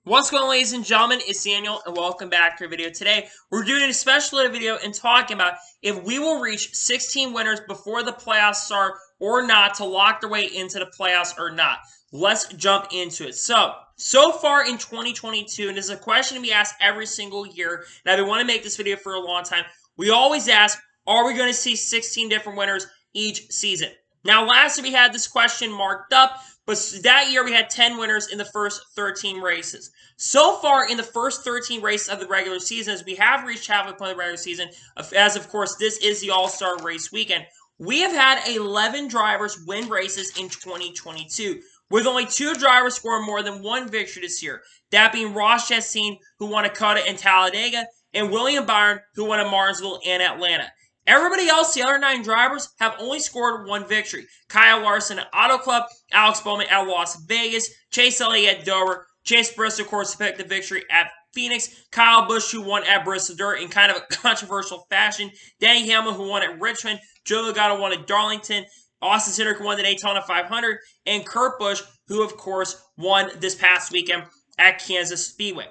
What's going on, ladies and gentlemen? It's Daniel, and welcome back to our video. Today, we're doing a special video and talking about if we will reach 16 winners before the playoffs start or not to lock their way into the playoffs or not. Let's jump into it. So far in 2022, and this is a question to be asked every single year, and I've been wanting to make this video for a long time, we always ask, are we going to see 16 different winners each season? Now, last year we had this question marked up, but that year we had 10 winners in the first 13 races. So far in the first 13 races of the regular season, as we have reached halfway point of the regular season, as of course this is the All-Star race weekend, we have had 11 drivers win races in 2022, with only 2 drivers scoring more than 1 victory this year. That being Ross Chastain, who won at COTA and Talladega, and William Byron, who won at Martinsville and Atlanta. Everybody else, the other 9 drivers, have only scored 1 victory. Kyle Larson at Auto Club, Alex Bowman at Las Vegas, Chase Elliott at Dover, Chase Briscoe, of course, picked the victory at Phoenix, Kyle Busch, who won at Bristol Dirt in kind of a controversial fashion, Denny Hamlin, who won at Richmond, Joe Logano won at Darlington, Austin Cindric won the Daytona 500, and Kurt Busch, who, of course, won this past weekend at Kansas Speedway.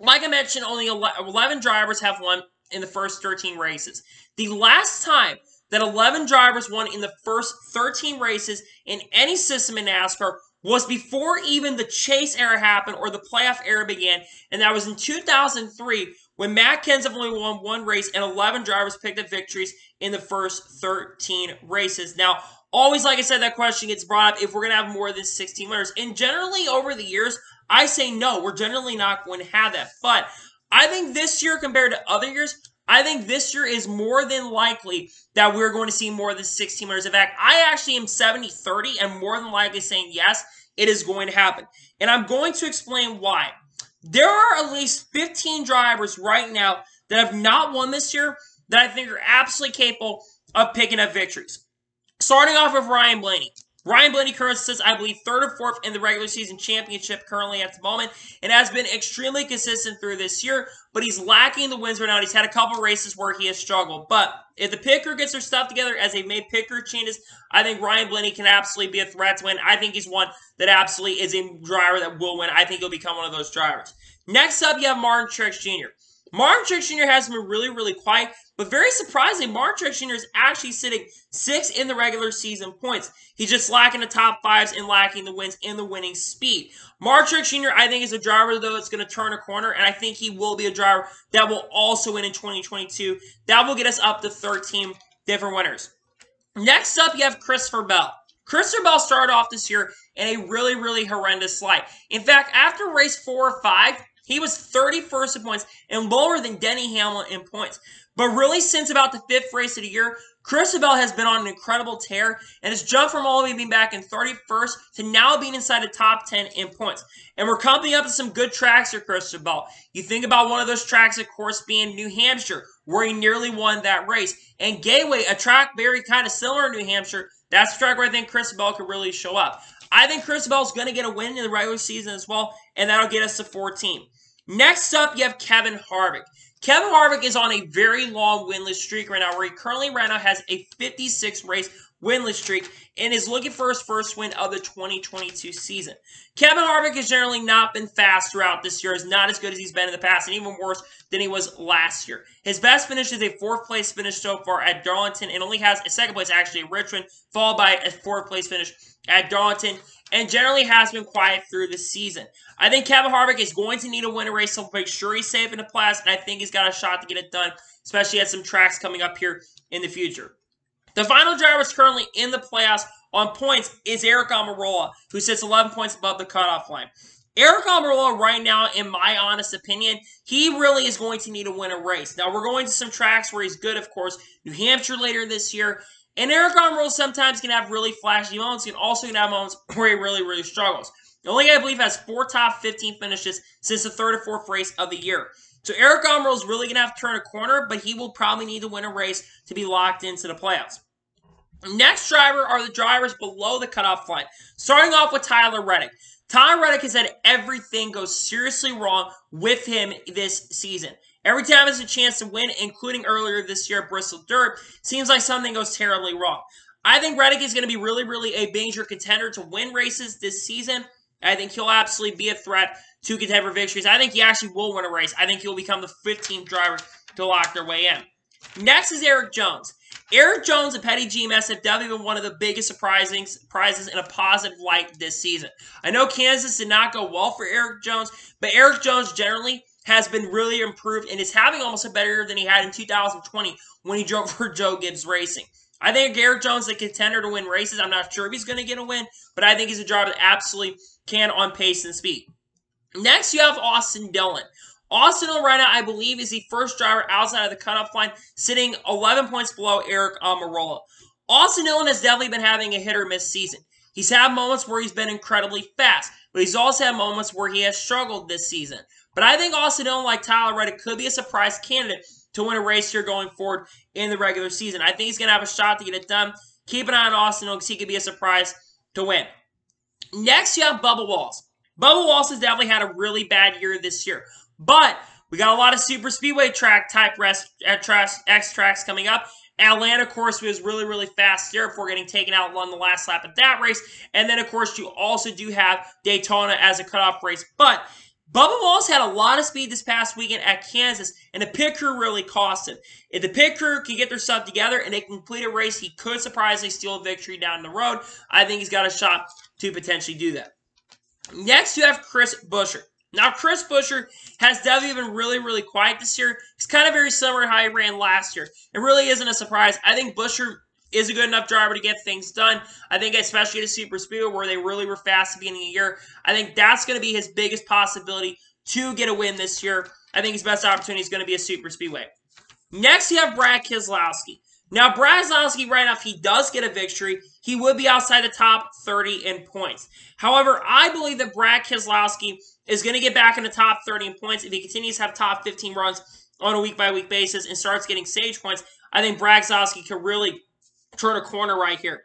Like I mentioned, only 11 drivers have won in the first 13 races. The last time that 11 drivers won in the first 13 races in any system in NASCAR was before even the chase era happened or the playoff era began, and that was in 2003 when Matt Kenseth only won 1 race and 11 drivers picked up victories in the first 13 races. Now, always, like I said, that question gets brought up if we're going to have more than 16 winners. And generally, over the years, I say no, we're generally not going to have that. But I think this year, compared to other years, I think this year is more than likely that we're going to see more than 16 winners. In fact, I actually am 70-30 and more than likely saying yes, it is going to happen. And I'm going to explain why. There are at least 15 drivers right now that have not won this year that I think are absolutely capable of picking up victories. Starting off with Ryan Blaney. Ryan Blaney currently sits, I believe, 3rd or 4th in the regular season championship currently at the moment, and has been extremely consistent through this year, but he's lacking the wins right now. He's had a couple races where he has struggled, but if the picker gets their stuff together as they've made picker changes, I think Ryan Blaney can absolutely be a threat to win. I think he's one that absolutely is a driver that will win. I think he'll become one of those drivers. Next up, you have Martin Truex Jr. Martin Truex Jr. has been really, really quiet, but very surprising, Martin Truex Jr. is actually sitting 6th in the regular season points. He's just lacking the top 5s and lacking the wins and the winning speed. Martin Truex Jr., I think, is a driver, though, that's going to turn a corner, and I think he will be a driver that will also win in 2022. That will get us up to 13 different winners. Next up, you have Christopher Bell. Christopher Bell started off this year in a really, really horrendous slide. In fact, after race 4 or 5, he was 31st in points and lower than Denny Hamlin in points. But really, since about the 5th race of the year, Christopher Bell has been on an incredible tear and has jumped from all the way being back in 31st to now being inside the top 10 in points. And we're coming up to some good tracks for Christopher Bell. You think about one of those tracks, of course, being New Hampshire, where he nearly won that race. And Gateway, a track very kind of similar to New Hampshire, that's a track where I think Christopher Bell could really show up. I think Christopher Bell is going to get a win in the regular season as well, and that'll get us to 14. Next up, you have Kevin Harvick. Kevin Harvick is on a very long winless streak right now, where he currently right now has a 56-race winless streak and is looking for his first win of the 2022 season. Kevin Harvick has generally not been fast throughout this year. Is not as good as he's been in the past, and even worse than he was last year. His best finish is a 4th-place finish so far at Darlington, and only has a 2nd place actually at Richmond, followed by a 4th-place finish at Darlington, and generally has been quiet through the season. I think Kevin Harvick is going to need to win a race to make sure he's safe in the playoffs, and I think he's got a shot to get it done, especially at some tracks coming up here in the future. The final driver is currently in the playoffs on points is Aric Almirola, who sits 11 points above the cutoff line. Aric Almirola right now, in my honest opinion, he really is going to need to win a race. Now, we're going to some tracks where he's good, of course, New Hampshire later this year, and Aric Almirola sometimes can have really flashy moments. He can also have moments where he really, really struggles. The only guy, I believe, has 4 top 15 finishes since the 3rd or 4th race of the year. So Aric Almirola is really going to have to turn a corner, but he will probably need to win a race to be locked into the playoffs. Next driver are the drivers below the cutoff line. Starting off with Tyler Reddick. Tyler Reddick has had everything go seriously wrong with him this season. Every time he has a chance to win, including earlier this year at Bristol Dirt, seems like something goes terribly wrong. I think Reddick is going to be really, really a major contender to win races this season. I think he'll absolutely be a threat to contend for victories. I think he actually will win a race. I think he'll become the 15th driver to lock their way in. Next is Eric Jones. Eric Jones and Petty GMS have definitely been one of the biggest surprises in a positive light this season. I know Kansas did not go well for Eric Jones, but Eric Jones generally has been really improved and is having almost a better year than he had in 2020 when he drove for Joe Gibbs Racing. I think Eric Jones is a contender to win races. I'm not sure if he's going to get a win, but I think he's a driver that absolutely can on pace and speed. Next, you have Austin Dillon. Austin Dillon right now, I believe, is the first driver outside of the cutoff line, sitting 11 points below Eric Almirola. Austin Dillon has definitely been having a hit-or-miss season. He's had moments where he's been incredibly fast, but he's also had moments where he has struggled this season. But I think Austin Dillon, like Tyler Reddick, could be a surprise candidate to win a race here going forward in the regular season. I think he's going to have a shot to get it done. Keep an eye on Austin Dillon because he could be a surprise to win. Next, you have Bubba Wallace. Bubba Wallace has definitely had a really bad year this year. But we got a lot of super speedway track type X tracks coming up. Atlanta, of course, was really fast there before getting taken out on the last lap of that race. And then, of course, you also do have Daytona as a cutoff race. But Bubba Wallace had a lot of speed this past weekend at Kansas, and the pit crew really cost him. If the pit crew can get their stuff together and they can complete a race, he could surprisingly steal a victory down the road. I think he's got a shot to potentially do that. Next, you have Chris Buescher. Now, Chris Buescher has definitely been really quiet this year. He's kind of very similar to how he ran last year. It really isn't a surprise. I think Buescher is a good enough driver to get things done. I think especially at a super speedway where they really were fast at the beginning of the year, I think that's going to be his biggest possibility to get a win this year. I think his best opportunity is going to be a super speedway. Next, you have Brad Keselowski. Now, Brad Keselowski, right now, if he does get a victory, he would be outside the top 30 in points. However, I believe that Brad Keselowski is going to get back in the top 30 in points if he continues to have top 15 runs on a week-by-week basis and starts getting stage points. I think Brad Keselowski could really turn a corner right here.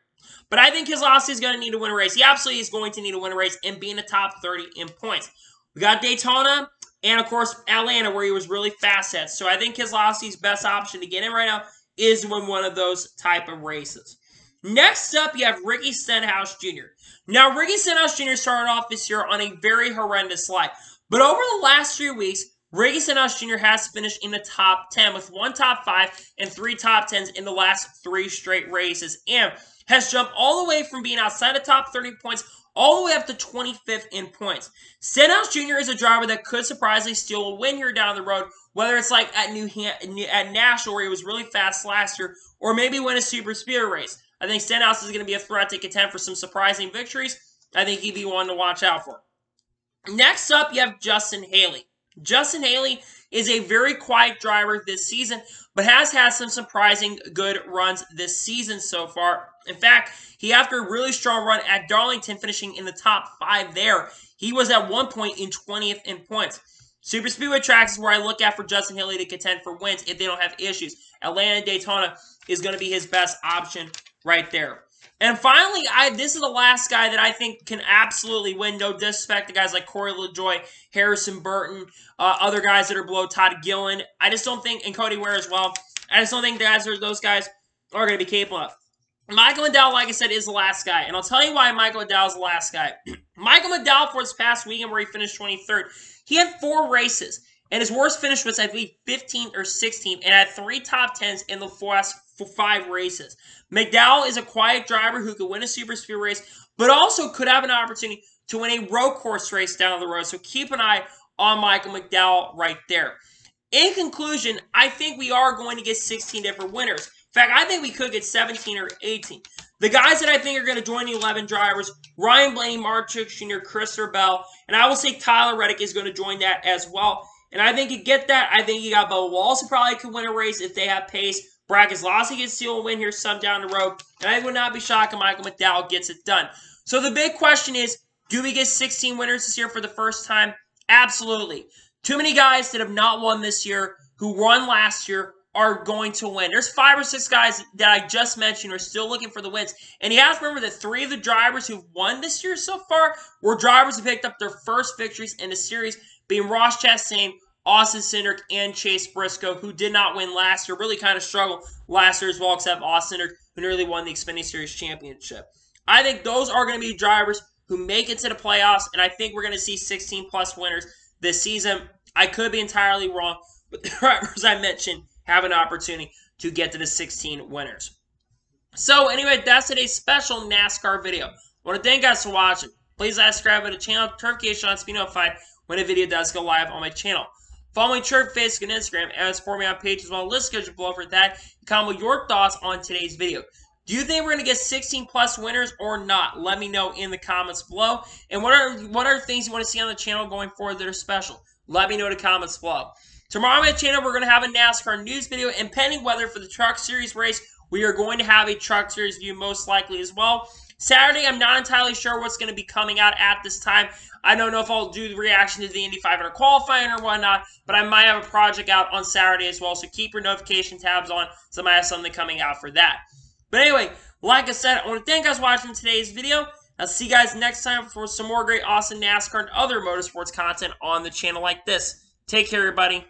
But I think Keselowski is going to need to win a race. He absolutely is going to need to win a race and be in the top 30 in points. We got Daytona and, of course, Atlanta, where he was really fast at. So I think Keselowski's best option to get in right now is win one of those type of races. Next up, you have Ricky Stenhouse Jr. Now, Ricky Stenhouse Jr. started off this year on a very horrendous slide. But over the last 3 weeks, Ricky Stenhouse Jr. has finished in the top 10 with 1 top 5 and 3 top 10s in the last 3 straight races. And has jumped all the way from being outside the top 30 points all the way up to 25th in points. Stenhouse Jr. is a driver that could surprisingly steal a win here down the road, whether it's like at National where he was really fast last year, or maybe win a super speedway race. I think Stenhouse is going to be a threat to contend for some surprising victories. I think he'd be one to watch out for. Next up, you have Justin Haley. Justin Haley is a very quiet driver this season, but has had some surprising good runs this season so far. In fact, he, after a really strong run at Darlington, finishing in the top 5 there, he was at one point in 20th in points. Super Speedway tracks is where I look at for Justin Haley to contend for wins if they don't have issues. Atlanta and Daytona is going to be his best option right there. And finally, this is the last guy that I think can absolutely win. No disrespect to guys like Corey LaJoie, Harrison Burton, other guys that are below Todd Gillen. I just don't think, and Cody Ware as well, I just don't think those guys are going to be capable of. Michael McDowell, like I said, is the last guy. And I'll tell you why Michael McDowell is the last guy. Michael McDowell, for this past weekend where he finished 23rd, he had 4 races. And his worst finish was, I believe, 15th or 16th, and had 3 top 10s in the last 5 races. McDowell is a quiet driver who could win a super speed race, but also could have an opportunity to win a road course race down the road. So keep an eye on Michael McDowell right there. In conclusion, I think we are going to get 16 different winners. In fact, I think we could get 17 or 18. The guys that I think are going to join the 11 drivers, Ryan Blaney, Mark Truex Jr., Christopher Bell, and I will say Tyler Reddick is going to join that as well. And I think you get that. I think you got Bubba Wallace who probably could win a race if they have pace. Brad Keselowski can steal a win here some down the road. And I would not be shocked if Michael McDowell gets it done. So the big question is, do we get 16 winners this year for the first time? Absolutely. Too many guys that have not won this year, who won last year, are going to win. There's 5 or 6 guys that I just mentioned are still looking for the wins. And you have to remember that 3 of the drivers who've won this year so far were drivers who picked up their first victories in the series, being Ross Chastain, Austin Cindric, and Chase Briscoe, who did not win last year, really kind of struggled last year as well, except Austin Cindric, who nearly won the Xfinity Series Championship. I think those are going to be drivers who make it to the playoffs, and I think we're going to see 16-plus winners this season. I could be entirely wrong, but the drivers I mentioned have an opportunity to get to the 16 winners. So anyway, that's today's special NASCAR video. I want to thank you guys for watching. Please subscribe to the channel, notification on to be notified when a video does go live on my channel. Follow me on Twitter, Facebook, and Instagram, and support me on page as well. List schedule below for that. Comment with your thoughts on today's video. Do you think we're going to get 16-plus winners or not? Let me know in the comments below. And what are things you want to see on the channel going forward that are special? Let me know in the comments below. Tomorrow on my channel, we're going to have a NASCAR news video, and pending weather for the Truck Series race, we are going to have a Truck Series view most likely as well. Saturday, I'm not entirely sure what's going to be coming out at this time. I don't know if I'll do the reaction to the Indy 500 qualifying or whatnot, but I might have a project out on Saturday as well, so keep your notification tabs on, so I might have something coming out for that. But anyway, like I said, I want to thank you guys for watching today's video. I'll see you guys next time for some more great, awesome NASCAR and other motorsports content on the channel like this. Take care, everybody.